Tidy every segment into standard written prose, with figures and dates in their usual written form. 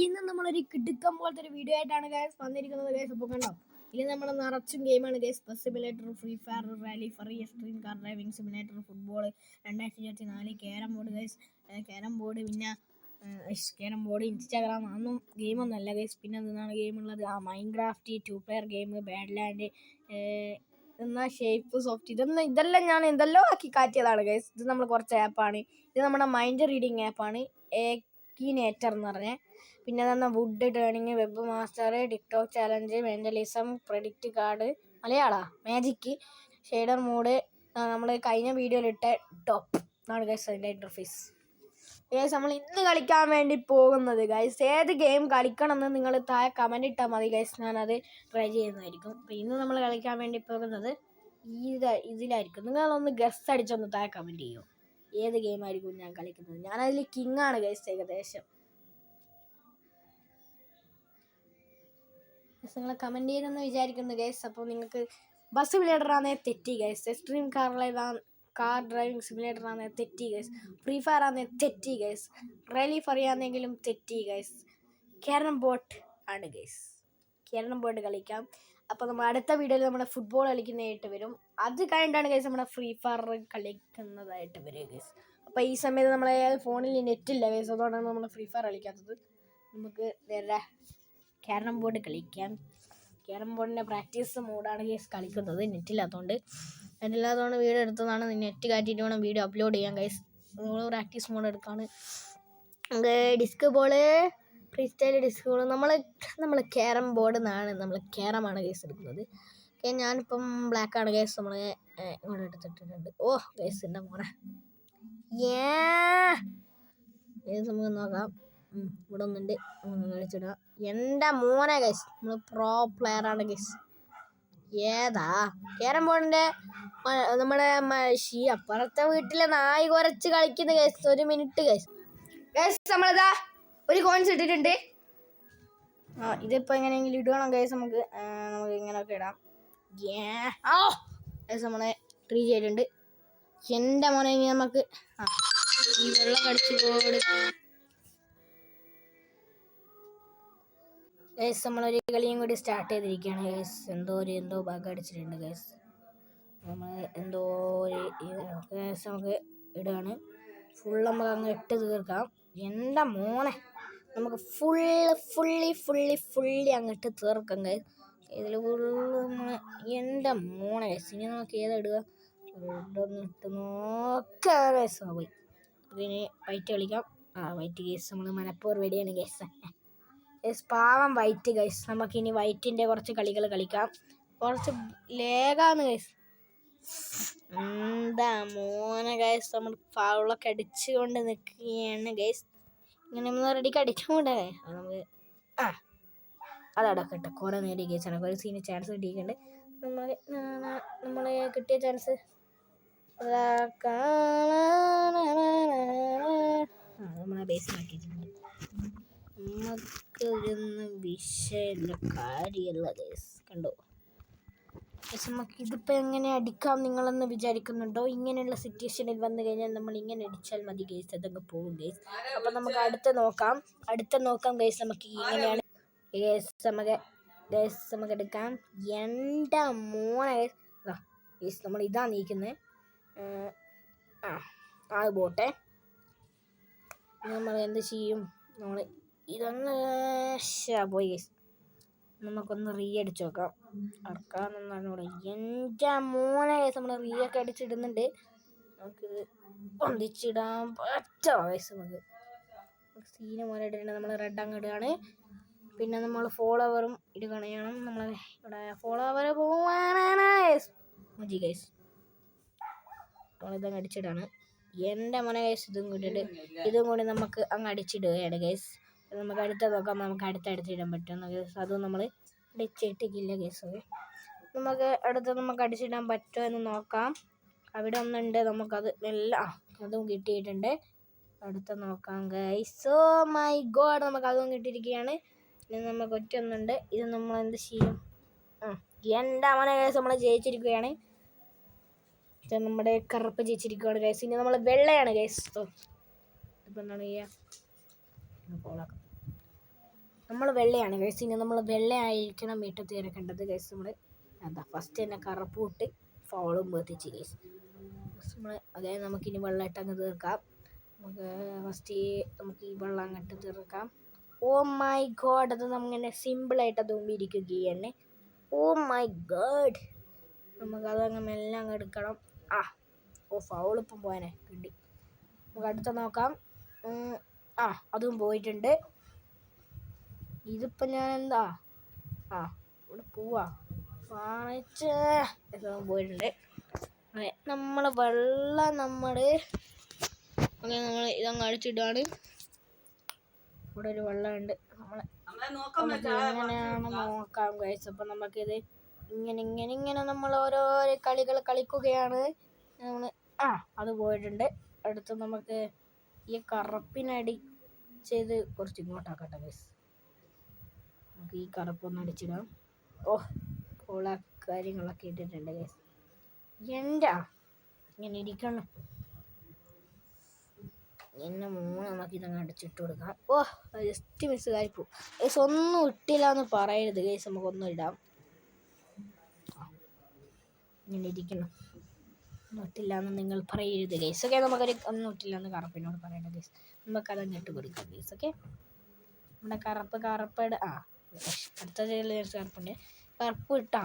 ഇന്ന് നമ്മളൊരു കിടുക്കം പോലത്തെ ഒരു വീഡിയോ ആയിട്ടാണ് ഗൈസ് വന്നിരിക്കുന്നത്. ഗൈസ് അപ്പോൾ കണ്ടോ, ഇത് നമ്മുടെ നിറച്ചും ഗെയിമാണ് guys. Bus simulator, free fire, rally, ഫറി, extreme car driving simulator, football 2024, carrom board guys. Carrom board പിന്നെ ക്യാരം ബോർഡ്, ഇൻസ്റ്റാഗ്രാം അതൊന്നും ഗെയിമൊന്നുമല്ല ഗൈസ്. പിന്നെ എന്താണ് ഗെയിമുള്ളത്? Minecraft, 2 player game, Badland, എന്നാൽ ഷേപ്പ് സോഫ്റ്റ്, ഇതെല്ലാം ഞാൻ എന്തെല്ലോ ആക്കി കാറ്റിയതാണ് ഗൈസ്. ഇത് നമ്മൾ കുറച്ച് ആപ്പാണ്. ഇത് നമ്മുടെ മൈൻഡ് റീഡിങ് ആപ്പാണ്, ഏക്കിനേറ്റർ എന്ന് പറഞ്ഞത്. പിന്നെ തന്നെ wood turning, web master, TikTok challenge, mentalism, predict card, magic, shader mode, നമ്മൾ കഴിഞ്ഞ വീഡിയോയിലിട്ട ടോപ്പ് എന്നാണ് ഗൈസ് അതിൻ്റെ ഇൻ്റർഫേസ്. ഗൈസ് നമ്മൾ ഇന്ന് കളിക്കാൻ വേണ്ടി പോകുന്നത് ഗൈസ്, ഏത് ഗെയിം കളിക്കണം എന്ന് നിങ്ങൾ താഴെ കമൻറ്റ് ഇട്ടാൽ മതി ഗൈസ്, ഞാനത് ട്രൈ ചെയ്യുന്നതായിരിക്കും. അപ്പോൾ ഇന്ന് നമ്മൾ കളിക്കാൻ വേണ്ടി പോകുന്നത് ഇതിലായിരിക്കും. നിങ്ങളൊന്ന് ഗസ് അടിച്ചൊന്ന് താഴെ കമൻറ്റ് ചെയ്യുമോ ഏത് ഗെയിമായിരിക്കും ഞാൻ കളിക്കുന്നത്. ഞാനതിൽ കിങ്ങാണ് ഗൈസ് ഏകദേശം. നിങ്ങൾ കമൻറ്റ് ചെയ്തെന്ന് വിചാരിക്കുന്നു ഗൈസ്. അപ്പോൾ നിങ്ങൾക്ക് ബസ് സിമുലേറ്ററാണേ തെറ്റി guys, extreme car driving simulator ആണേ തെറ്റി ഗൈസ്, ഫ്രീ ഫയർ ആണേ തെറ്റി ഗൈസ്, റാലി ഫറിയാണെങ്കിലും തെറ്റി ഗൈസ്, ക്യാരം ബോർഡ് ആണ് ഗൈസ്. ക്യാരം ബോർഡ് കളിക്കാം. അപ്പോൾ നമ്മൾ അടുത്ത വീഡിയോയിൽ നമ്മുടെ ഫുട്ബോൾ കളിക്കുന്നതായിട്ട് വരും. അത് കഴിഞ്ഞിട്ടാണ് ഗൈസ് നമ്മുടെ ഫ്രീ ഫയർ കളിക്കുന്നതായിട്ട് വരും ഗൈസ്. അപ്പോൾ ഈ സമയത്ത് നമ്മളെ ഫോണിൽ നെറ്റില്ല ഗൈസ്, അതുകൊണ്ടാണ് നമ്മൾ ഫ്രീ ഫയർ കളിക്കാത്തത്. നമുക്ക് നേരെ ക്യാരം ബോർഡ് കളിക്കാം. ക്യാരം ബോർഡിൻ്റെ പ്രാക്ടീസ് മോഡാണ് ഗൈസ് കളിക്കുന്നത്, നെറ്റില്ലാത്തതുകൊണ്ട് വീഡിയോ എടുത്തതാണ്. നെറ്റ് കാറ്റിയിട്ട് വേണം വീഡിയോ അപ്ലോഡ് ചെയ്യാൻ ഗൈസ്. നമ്മൾ പ്രാക്ടീസ് മോഡ് എടുക്കാണ്. Disc ball, free style disc ball, നമ്മൾ ക്യാരം ബോർഡ് നിന്നാണ്, നമ്മൾ ക്യാരമാണ് ഗൈസ് എടുക്കുന്നത്. ഓക്കെ, ഞാനിപ്പം ബ്ലാക്കാണ് ഗൈസ് നമ്മൾ ഇങ്ങോട്ട് എടുത്തിട്ടുണ്ട്. ഓ ഗൈസ് എൻ്റെ മോനെ ഗൈസ് നമുക്ക് നോക്കാം. ഇവിടെ ഒന്നുണ്ട്, കളിച്ചിടാം. എൻ്റെ മോനെ ഗൈസ്, നമ്മൾ പ്രോ പ്ലെയറാണ് ഗൈസ്. ഏതാ ക്യാരം ബോർഡിൻ്റെ നമ്മുടെ അപ്പുറത്തെ വീട്ടിലെ നായി കുറച്ച് കളിക്കുന്ന ഗൈസ്. ഒരു മിനിറ്റ് ഗൈസ്. നമ്മളിതാ ഒരു കോയിൻസ് ഇട്ടിട്ടുണ്ട്. ഇതിപ്പോൾ എങ്ങനെയെങ്കിലും ഇടണം ഗൈസ്. നമുക്ക് ഇങ്ങനെയൊക്കെ ഇടാം. ഗൈസ് നമ്മളെ ട്രീ ചെയ്തിട്ടുണ്ട്. എൻ്റെ മോനെ ഇനി നമുക്ക് ഈ വെള്ളം കടിച്ച് കൊടുക്കാം ഗൈസ്. നമ്മളൊരു കളിയും കൂടി സ്റ്റാർട്ട് ചെയ്തിരിക്കുകയാണ് ഗൈസ്. എന്തോ ഭാഗം അടിച്ചിട്ടുണ്ട് ഗൈസ്. നമ്മൾ ഗൈസ് നമുക്ക് ഇടുകയാണ്. ഫുൾ നമുക്ക് അങ്ങ് ഇട്ട് തീർക്കാം. എൻ്റെ മോനെ നമുക്ക് ഫുള്ളി അങ്ങോട്ട് തീർക്കാം ഗൈസ്. ഇതിൽ എൻ്റെ മോനെ ഗൈസ്. ഇനി നമുക്ക് ഏതാ ഇടുക? ഇട്ട് നോക്കാം ഗൈസ്. പോയി പിന്നെ വൈറ്റ് കളിക്കാം. വൈറ്റ് ഗൈസ് നമ്മൾ മനപ്പൂർ വെടിയാണ് ഗൈസ്. പാവം വൈറ്റ് ഗൈസ്. നമുക്കിനി വൈറ്റിൻ്റെ കുറച്ച് കളികൾ കളിക്കാം. കുറച്ച് ലേഗാണ് ഗൈസ്. എന്താ മോനെ ഗൈസ്, നമ്മൾ ഫൗളൊക്കെ അടിച്ചുകൊണ്ട് നിൽക്കുകയാണ് ഗൈസ്. ഇങ്ങനെ നമ്മൾ റെഡിക്ക് അടിച്ചുകൊണ്ടേ അത് നമുക്ക് അതടക്കട്ടെ. കുറേ നേടി ഗൈസ് ആണ്, ഒരു സീന് ചാൻസ് കിട്ടിയിട്ടുണ്ട്. നമ്മൾ കിട്ടിയ ചാൻസ് നമ്മളെ ബേസിലാക്കിയിട്ടുണ്ട്. നമുക്ക് ഇതൊന്നും വിഷയമില്ല, കാര്യമല്ല ഗൈസ്. കണ്ടോ ഗൈസ്, നമുക്ക് ഇതിപ്പോൾ എങ്ങനെ അടിക്കാം നിങ്ങളെന്ന് വിചാരിക്കുന്നുണ്ടോ? ഇങ്ങനെയുള്ള സിറ്റുവേഷനിൽ വന്നു കഴിഞ്ഞാൽ നമ്മൾ ഇങ്ങനെ അടിച്ചാൽ മതി ഗൈസ്, അതങ്ങ് പോകും ഗൈസ്. അപ്പം നമുക്ക് അടുത്ത നോക്കാം ഗൈസ്. നമുക്ക് ഇങ്ങനെയാണ് ഗൈസ് നമുക്ക് എടുക്കാം. എൻ്റെ മോനെ ഗൈസ് നമ്മൾ ഇതാ നീക്കുന്നത്. പോട്ടെ, നമ്മൾ എന്ത് ചെയ്യും? നമ്മൾ ഇതൊന്ന് പോയി ഗൈസ്. നമുക്കൊന്ന് റീ അടിച്ച് നോക്കാം. അടക്കാമെന്നാണ് ഇവിടെ. എൻ്റെ മോനെ ഗൈസ് നമ്മൾ റീ ഒക്കെ അടിച്ചിടുന്നുണ്ട്. നമുക്ക് പൊന്തിച്ചിടാൻ പറ്റോ ഗൈസ്? നമുക്ക് സീന് പോലെ ഇട്ടിട്ടുണ്ട്. നമ്മൾ റെഡ് അങ്ങ് ഇടുകയാണ്. പിന്നെ നമ്മൾ ഫോളോവറും ഇടുകയാണ്. നമ്മൾ ഇവിടെ ഫോളോവർ പോവാനാണ് മതി ഗൈസ്. നമ്മളിതങ്ങ് അടിച്ചിടാണ്. എൻ്റെ മോനെ ഗൈസ്. ഇതും കൂടി നമുക്ക് അങ്ങ് അടിച്ചിടുകയാണ് ഗൈസ്. നമുക്ക് അടുത്ത നോക്കാം. നമുക്ക് അടുത്തിടാൻ പറ്റുമെന്ന് ഗൈസ്. അതും നമ്മൾ അടിച്ചിട്ടില്ല ഗൈസ്. നമുക്ക് അടിച്ചിടാൻ പറ്റുമോ എന്ന് നോക്കാം. അവിടെ ഒന്നുണ്ട്, നമുക്കത് അതും കിട്ടിയിട്ടുണ്ട്. അടുത്ത നോക്കാം ഗൈസ്. ഓ മൈ ഗോഡ്, നമുക്ക് അതും കിട്ടിയിരിക്കുകയാണ്. ഇനി നമുക്ക് ഒന്നുണ്ട്. ഇത് നമ്മൾ എന്ത് ചെയ്യും? എൻ്റെ മോനെ ഗൈസ് നമ്മൾ ജയിച്ചിരിക്കുകയാണ്. നമ്മുടെ കറുപ്പ് ജയിച്ചിരിക്കുകയാണ് ഗൈസ്. ഇനി നമ്മൾ വെള്ളയാണ് ഗൈസ്. ഇപ്പം എന്താണ് ചെയ്യുക? ഫോളാക്കാം. നമ്മൾ വെള്ളയാണ് ഗൈസ്. ഇനി നമ്മൾ വെള്ളയായിരിക്കണം വീട്ടിൽ ഇറക്കേണ്ടത് ഗൈസ്. നമ്മൾ അതാ ഫസ്റ്റ് തന്നെ കറുപ്പ് ഇട്ട് ഫൗളും എത്തിച്ച് ഗൈസ്. നമ്മൾ അതായത് നമുക്കിനി വെള്ളം ഇട്ടങ്ങ് തീർക്കാം. നമുക്ക് ഫസ്റ്റ് നമുക്ക് ഈ വെള്ളം അങ്ങോട്ട് തീർക്കാം. ഓ മൈ ഗോഡ്, അത് നമ്മങ്ങനെ സിമ്പിളായിട്ട് അത് ഇരിക്കുകയാണ്. ഓ മൈ ഗോഡ്, നമുക്കതങ്ങ് മെല്ലെ അങ്ങ് എടുക്കണം. ഓ ഫൗളിപ്പം പോയാനെ കിട്ടി. നമുക്ക് അടുത്ത നോക്കാം. അതും പോയിട്ടുണ്ട്. ഇതിപ്പോൾ ഞാൻ എന്താ ഇവിടെ പോവാ പോയിട്ടുണ്ട്. നമ്മൾ വെള്ളം നമ്മൾ ഇതങ്ങ് അടിച്ചിട്ടാണ്. ഇവിടെ ഒരു വെള്ളമുണ്ട്. എങ്ങനെയാണ് നോക്കാം ഗൈസ്. അപ്പം നമുക്കിത് ഇങ്ങനെ നമ്മൾ ഓരോരോ കളികൾ കളിക്കുകയാണ്. നമ്മൾ അത് പോയിട്ടുണ്ട്. അടുത്ത് നമുക്ക് ഈ കറുപ്പിനടിച്ചത് കുറച്ച് ഇങ്ങോട്ടാക്കട്ടെ ഗൈസ്. നമുക്ക് ഈ കറുപ്പൊന്ന് അടിച്ചിടാം. കോള കാര്യങ്ങളൊക്കെ ഇട്ടിട്ടുണ്ട് ഗൈസ്. ഇങ്ങനെ ഇരിക്കണം. എന്നെ നമുക്ക് ഇതങ്ങ് അടിച്ചിട്ട് കൊടുക്കാം. ജസ്റ്റ് മിസ് കായിപ്പോ ഗൈസ്. ഒന്നും ഇട്ടില്ല എന്ന് പറയരുത് ഗൈസ്. നമുക്കൊന്നും ഇടാം. ഇങ്ങനെ ഇരിക്കണം. ഒന്നും ഇട്ടില്ല എന്ന് നിങ്ങൾ പറയരുത് ഗൈസ്. ഓക്കെ, നമുക്കൊരു ഒന്നും ഇട്ടില്ല എന്ന് കറുപ്പിനോട് പറയണ്ട ഗൈസ്. നമുക്കതങ്ങ് ഇട്ട് കൊടുക്കാം ഗൈസ്. ഓക്കെ, നമ്മുടെ കറുപ്പ് അടുത്ത കറുപ്പുണ്ട്. കറുപ്പ് ഇട്ടാ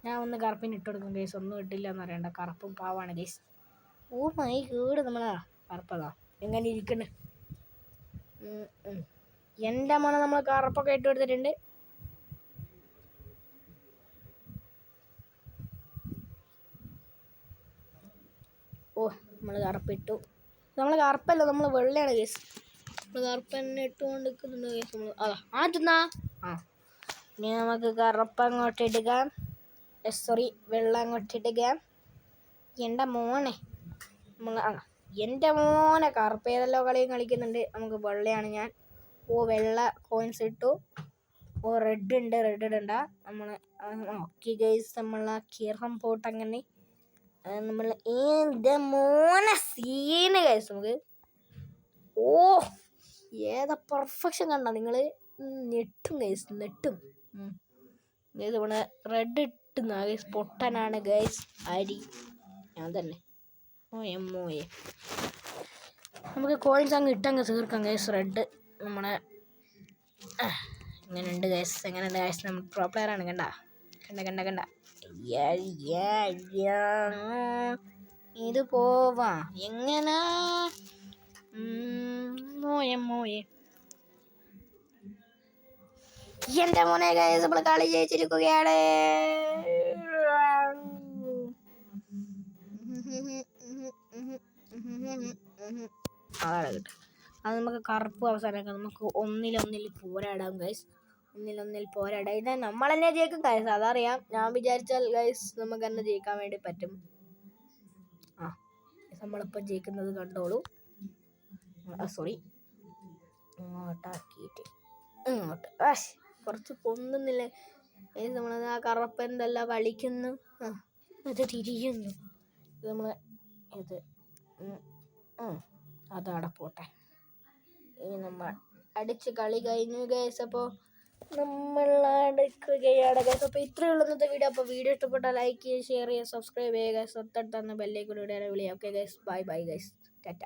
ഞാൻ ഒന്ന് കറുപ്പിന് ഇട്ട് കൊടുക്കും ഗൈസ്. ഒന്നും ഇട്ടില്ല എന്ന് പറയണ്ട. കറുപ്പും പാവാണ് ഗൈസ്. ഓ മൈ ഗോഡ്, നമ്മളാ കറുപ്പതാ എങ്ങനെ ഇരിക്കണേ. എൻ്റെ മണം നമ്മൾ കറുപ്പൊക്കെ ഇട്ട് കൊടുത്തിട്ടുണ്ട്. നമ്മൾ കറുപ്പിട്ടു. നമ്മൾ കറുപ്പല്ല, നമ്മൾ വെള്ളയാണ് കേസ്. നമ്മൾ കറുപ്പ് തന്നെ ഇട്ടുകൊണ്ട് നിൽക്കുന്നുണ്ട് കേസ്. നമ്മൾ ആദ്യന്നാ ഇനി നമുക്ക് കറുപ്പ് അങ്ങോട്ട് ഇടുക. സോറി, വെള്ളം അങ്ങോട്ട് ഇടുക. എൻ്റെ മോനെ എൻ്റെ മോനെ കറുപ്പ് ഏതെല്ലോ കളിയും കളിക്കുന്നുണ്ട്. നമുക്ക് വെള്ളയാണ് ഞാൻ. വെള്ള കോയിൻസ് ഇട്ടു. റെഡ് ഉണ്ട്, റെഡ് ഇടണ്ട. നമ്മൾ ഓക്കെ ഗൈസ്, നമ്മൾ കിറം പോട്ട് അങ്ങനെ നമ്മൾ എൻ്റെ മോനെ സീന് ഗൈസ്. നമുക്ക് ഏതാ പെർഫെക്ഷൻ കണ്ട നിങ്ങൾ നെട്ടും ഗൈസ്, നെട്ടും ഗൈസ്. നമ്മൾ റെഡ് ഇട്ടുന്ന ഗൈസ് പൊട്ടനാണ് ഗൈസ്. അരി ഞാൻ തന്നെ. മോയെ നമുക്ക് കോയിൻസ് അങ്ങ് ഇട്ടങ്ങ് തീർക്കാം ഗൈസ്. റെഡ് നമ്മളെ ഇങ്ങനെയുണ്ട് ഗൈസ്. എങ്ങനെയുണ്ട് ഗൈസ്? നമ്മൾ പ്രോ പ്ലെയറാണ്. കണ്ട ഇത് പോവാ എങ്ങനെ മോയെ എൻ്റെ മോനെ ഗൈസ്, നമ്മൾ കളി ജയിച്ചിരിക്കുകയാണ്. അതാണ് കിട്ടും. അത് നമുക്ക് കറുപ്പ് അവസാനമാക്കാം. നമുക്ക് ഒന്നിലൊന്നിൽ പോരാടാം ഗൈസ്. ഒന്നിൽ പോരാടാം. ഇത് നമ്മൾ തന്നെ ജയിക്കും ഗൈസ്, അതറിയാം. ഞാൻ വിചാരിച്ചാൽ ഗൈസ് നമുക്ക് തന്നെ ജയിക്കാൻ വേണ്ടി പറ്റും. നമ്മളിപ്പോൾ ജയിക്കുന്നത് കണ്ടോളൂ. സോറി, ഇങ്ങോട്ടാക്കിയിട്ട് ഇങ്ങോട്ട് കുറച്ച് പൊന്നുന്നില്ലേ ഗൈസ്. നമ്മളത് കറുപ്പ് എന്തെല്ലാം കളിക്കുന്നു. അത് തിരിയുന്നു. ഇത് നമ്മൾ ഇത് അതവിടെ പോട്ടെ. ഇനി നമ്മൾ അടിച്ച് കളി കഴിഞ്ഞു ഗൈസ്. അപ്പോൾ നമ്മൾ അടുക്കുകയാണ് ഗൈസ്. അപ്പോൾ ഇത്രയേ ഉള്ളൂ ഇന്നത്തെ വീഡിയോ. അപ്പോൾ വീഡിയോ ഇഷ്ടപ്പെട്ടാൽ ലൈക്ക് ചെയ്യുക, ഷെയർ ചെയ്യുക, സബ്സ്ക്രൈബ് ചെയ്യുക ഗൈസ്. തൊട്ടടുത്ത് ബെല്ലേക്ക് കൂടെ വിളിയാം. Okay guys, bye guys, Tata.